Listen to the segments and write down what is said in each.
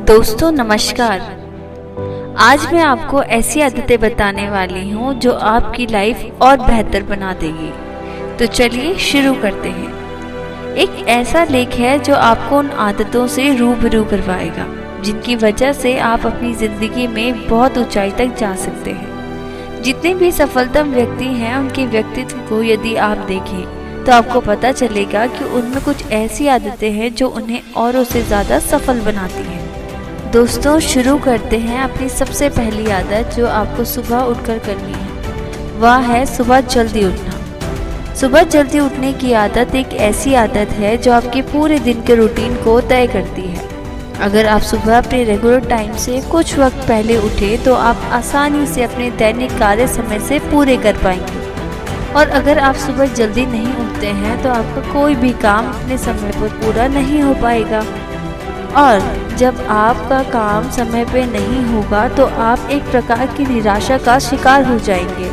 दोस्तों नमस्कार। आज मैं आपको ऐसी आदतें बताने वाली हूँ जो आपकी लाइफ और बेहतर बना देगी। तो चलिए शुरू करते हैं। एक ऐसा लेख है जो आपको उन आदतों से रूबरू करवाएगा जिनकी वजह से आप अपनी ज़िंदगी में बहुत ऊंचाई तक जा सकते हैं। जितने भी सफलतम व्यक्ति हैं उनके व्यक्तित्व को यदि आप देखें तो आपको पता चलेगा कि उनमें कुछ ऐसी आदतें हैं जो उन्हें औरों से ज़्यादा सफल बनाती हैं। दोस्तों शुरू करते हैं अपनी सबसे पहली आदत जो आपको सुबह उठकर करनी है। वह है सुबह जल्दी उठना। सुबह जल्दी उठने की आदत एक ऐसी आदत है जो आपके पूरे दिन के रूटीन को तय करती है। अगर आप सुबह अपने रेगुलर टाइम से कुछ वक्त पहले उठे तो आप आसानी से अपने दैनिक कार्य समय से पूरे कर पाएंगे। और अगर आप सुबह जल्दी नहीं उठते हैं तो आपका कोई भी काम अपने समय पर पूरा नहीं हो पाएगा। और जब आपका काम समय पे नहीं होगा तो आप एक प्रकार की निराशा का शिकार हो जाएंगे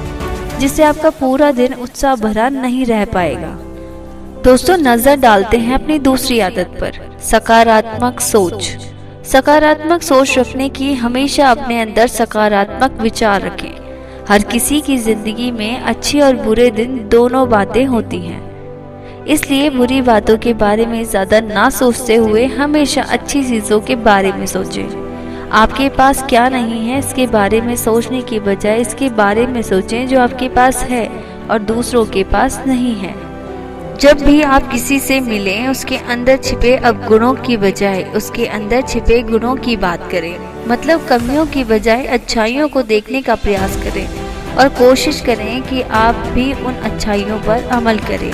जिससे आपका पूरा दिन उत्साह भरा नहीं रह पाएगा। दोस्तों नज़र डालते हैं अपनी दूसरी आदत पर, सकारात्मक सोच। सकारात्मक सोच रखने की हमेशा अपने अंदर सकारात्मक विचार रखें। हर किसी की जिंदगी में अच्छे और बुरे दिन दोनों बातें होती हैं, इसलिए बुरी बातों के बारे में ज़्यादा ना सोचते हुए हमेशा अच्छी चीज़ों के बारे में सोचें। आपके पास क्या नहीं है इसके बारे में सोचने की बजाय इसके बारे में सोचें जो आपके पास है और दूसरों के पास नहीं है। जब भी आप किसी से मिलें उसके अंदर छिपे अवगुणों की बजाय उसके अंदर छिपे गुणों की बात करें। मतलब कमियों की बजाय अच्छाइयों को देखने का प्रयास करें और कोशिश करें कि आप भी उन अच्छाइयों पर अमल करें।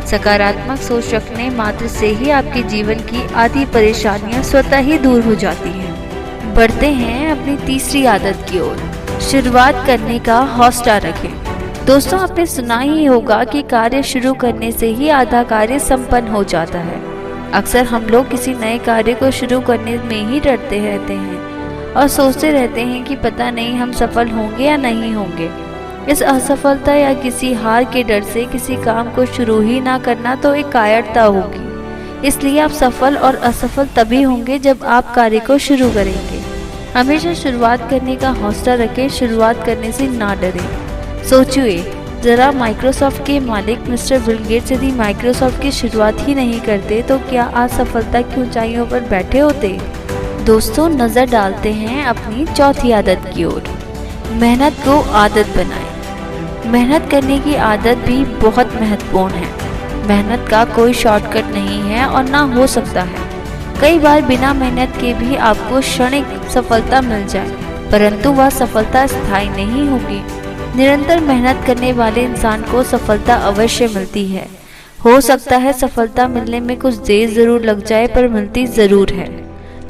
सकारात्मक सोच रखने मात्र से ही आपके जीवन की आधी परेशानियां स्वतः ही दूर हो जाती हैं। बढ़ते हैं अपनी तीसरी आदत की ओर, शुरुआत करने का हौसला रखें। दोस्तों आपने सुना ही होगा कि कार्य शुरू करने से ही आधा कार्य संपन्न हो जाता है। अक्सर हम लोग किसी नए कार्य को शुरू करने में ही डरते रहते हैं और सोचते रहते हैं कि पता नहीं हम सफल होंगे या नहीं होंगे। इस असफलता या किसी हार के डर से किसी काम को शुरू ही ना करना तो एक कायरता होगी। इसलिए आप सफल और असफल तभी होंगे जब आप कार्य को शुरू करेंगे। हमेशा शुरुआत करने का हौसला रखें, शुरुआत करने से ना डरें। सोचिए जरा, माइक्रोसॉफ्ट के मालिक मिस्टर बिल गेट्स यदि माइक्रोसॉफ्ट की शुरुआत ही नहीं करते तो क्या आज सफलता की ऊंचाइयों पर बैठे होते। दोस्तों नज़र डालते हैं अपनी चौथी आदत की ओर, मेहनत को आदत बनाएं। मेहनत करने की आदत भी बहुत महत्वपूर्ण है। मेहनत का कोई शॉर्टकट नहीं है और ना हो सकता है। कई बार बिना मेहनत के भी आपको क्षणिक सफलता मिल जाए, परंतु वह सफलता स्थायी नहीं होगी। निरंतर मेहनत करने वाले इंसान को सफलता अवश्य मिलती है। हो सकता है सफलता मिलने में कुछ देर जरूर लग जाए पर मिलती ज़रूर है।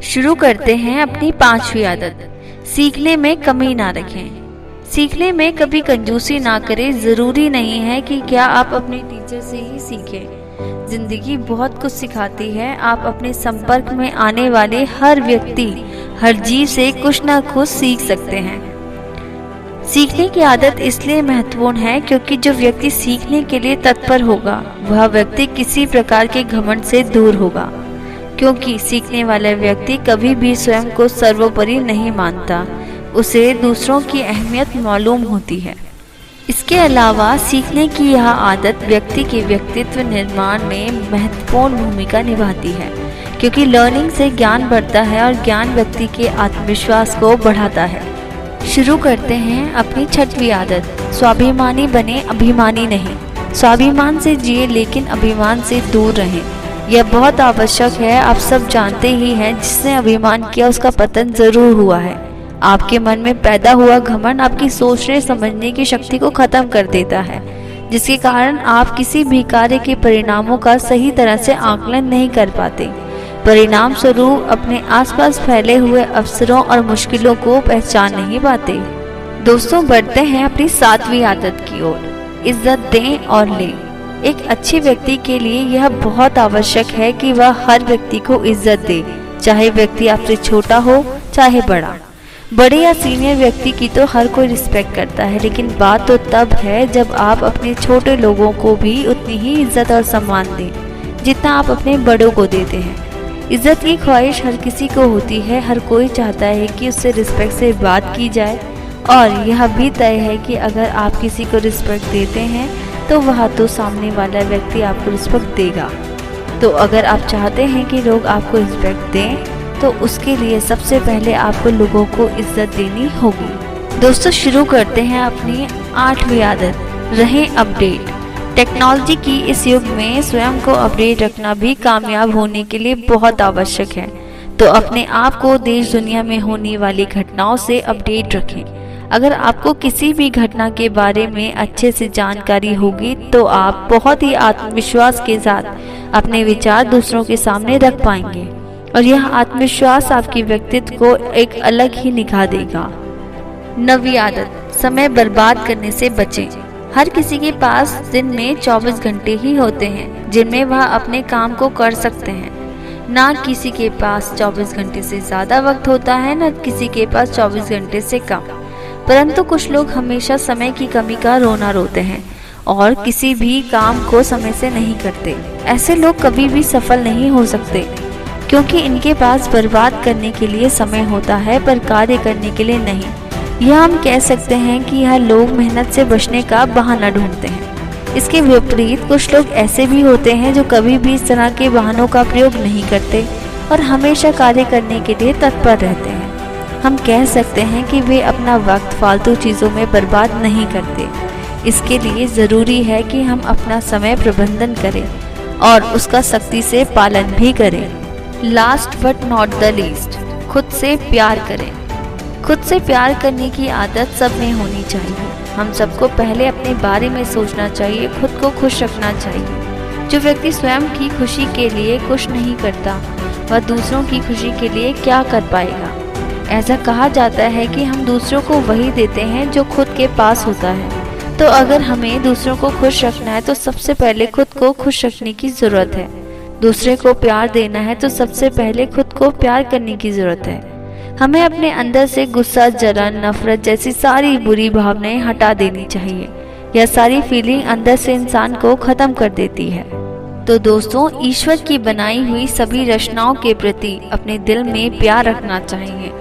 शुरू करते हैं अपनी पांचवी आदत, सीखने में कमी ना रखें। सीखने में कभी कंजूसी ना करें। ज़रूरी नहीं है कि क्या आप अपने टीचर से ही सीखें। ज़िंदगी बहुत कुछ सिखाती है। आप अपने संपर्क में आने वाले हर व्यक्ति, हर जीव से कुछ ना कुछ सीख सकते हैं। सीखने की आदत इसलिए महत्वपूर्ण है क्योंकि जो व्यक्ति सीखने के लिए तत्पर होगा वह व्यक्ति किसी प्रकार के घमंड से दूर होगा, क्योंकि सीखने वाला व्यक्ति कभी भी स्वयं को सर्वोपरि नहीं मानता, उसे दूसरों की अहमियत मालूम होती है। इसके अलावा सीखने की यह आदत व्यक्ति के व्यक्तित्व निर्माण में महत्वपूर्ण भूमिका निभाती है, क्योंकि लर्निंग से ज्ञान बढ़ता है और ज्ञान व्यक्ति के आत्मविश्वास को बढ़ाता है। शुरू करते हैं अपनी छठवीं आदत, स्वाभिमानी बने, अभिमानी नहीं। स्वाभिमान से जिए लेकिन अभिमान से दूर रहें। यह बहुत आवश्यक है। आप सब जानते ही हैं जिसने अभिमान किया उसका पतन जरूर हुआ है। आपके मन में पैदा हुआ घमंड आपकी सोचने समझने की शक्ति को खत्म कर देता है, जिसके कारण आप किसी भी कार्य के परिणामों का सही तरह से आकलन नहीं कर पाते। परिणाम स्वरूप अपने आसपास फैले हुए अवसरों और मुश्किलों को पहचान नहीं पाते। दोस्तों बढ़ते हैं अपनी सातवीं आदत की ओर, इज्जत दें और लें। एक अच्छे व्यक्ति के लिए यह बहुत आवश्यक है कि वह हर व्यक्ति को इज्जत दे, चाहे व्यक्ति आपसे छोटा हो चाहे बड़ा। बड़े या सीनियर व्यक्ति की तो हर कोई रिस्पेक्ट करता है, लेकिन बात तो तब है जब आप अपने छोटे लोगों को भी उतनी ही इज्जत और सम्मान दें जितना आप अपने बड़ों को देते हैं। इज्जत की ख्वाहिश हर किसी को होती है। हर कोई चाहता है कि उससे रिस्पेक्ट से बात की जाए, और यह भी तय है कि अगर आप किसी को रिस्पेक्ट देते हैं तो वह तो सामने वाला व्यक्ति आपको रिस्पेक्ट देगा। तो अगर आप चाहते हैं कि लोग आपको रिस्पेक्ट दें तो उसके लिए सबसे पहले आपको लोगों को इज्जत देनी होगी। दोस्तों, शुरू करते हैं अपनी 8वीं आदत, रहें अपडेट। टेक्नोलॉजी की इस युग में स्वयं को अपडेट रखना भी कामयाब होने के लिए बहुत आवश्यक है। तो अपने आप को देश दुनिया में होने वाली घटनाओं से अपडेट रखें। अगर आपको किसी भी घटना के बारे में अच्छे से जानकारी होगी तो आप बहुत ही आत्मविश्वास के साथ अपने विचार दूसरों के सामने रख पाएंगे, और यह आत्मविश्वास आपके व्यक्तित्व को एक अलग ही निखार देगा। 9वीं आदत, समय बर्बाद करने से बचें। हर किसी के पास दिन में 24 घंटे ही होते हैं जिनमें वह अपने काम को कर सकते हैं। ना किसी के पास 24 घंटे से ज़्यादा वक्त होता है, न किसी के पास 24 घंटे से कम। परंतु कुछ लोग हमेशा समय की कमी का रोना रोते हैं और किसी भी काम को समय से नहीं करते। ऐसे लोग कभी भी सफल नहीं हो सकते, क्योंकि इनके पास बर्बाद करने के लिए समय होता है पर कार्य करने के लिए नहीं। यह हम कह सकते हैं कि यह लोग मेहनत से बचने का बहाना ढूंढते हैं। इसके विपरीत कुछ लोग ऐसे भी होते हैं जो कभी भी इस तरह के बहानों का प्रयोग नहीं करते और हमेशा कार्य करने के लिए तत्पर रहते हैं। हम कह सकते हैं कि वे अपना वक्त फालतू चीज़ों में बर्बाद नहीं करते। इसके लिए ज़रूरी है कि हम अपना समय प्रबंधन करें और उसका सख्ती से पालन भी करें। Last but not the least, खुद से प्यार करें। खुद से प्यार करने की आदत सब में होनी चाहिए। हम सबको पहले अपने बारे में सोचना चाहिए, खुद को खुश रखना चाहिए। जो व्यक्ति स्वयं की खुशी के लिए कुछ नहीं करता वह दूसरों की खुशी के लिए क्या कर पाएगा। ऐसा कहा जाता है कि हम दूसरों को वही देते हैं जो खुद के पास होता है। तो अगर हमें दूसरों को खुश रखना है तो सबसे पहले खुद को खुश रखने की ज़रूरत है। दूसरे को प्यार देना है तो सबसे पहले खुद को प्यार करने की ज़रूरत है। हमें अपने अंदर से गुस्सा, जलन, नफरत जैसी सारी बुरी भावनाएं हटा देनी चाहिए। यह सारी फीलिंग अंदर से इंसान को ख़त्म कर देती है। तो दोस्तों, ईश्वर की बनाई हुई सभी रचनाओं के प्रति अपने दिल में प्यार रखना चाहिए।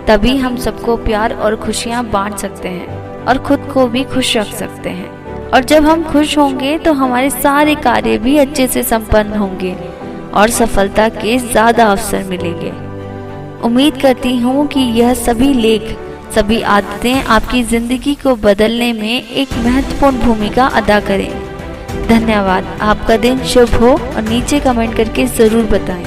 तभी हम सबको प्यार और खुशियाँ बांट सकते हैं और खुद को भी खुश रख सकते हैं। और जब हम खुश होंगे तो हमारे सारे कार्य भी अच्छे से संपन्न होंगे और सफलता के ज़्यादा अवसर मिलेंगे। उम्मीद करती हूँ कि यह सभी लेख, सभी आदतें आपकी ज़िंदगी को बदलने में एक महत्वपूर्ण भूमिका अदा करें। धन्यवाद। आपका दिन शुभ हो और नीचे कमेंट करके ज़रूर बताएं।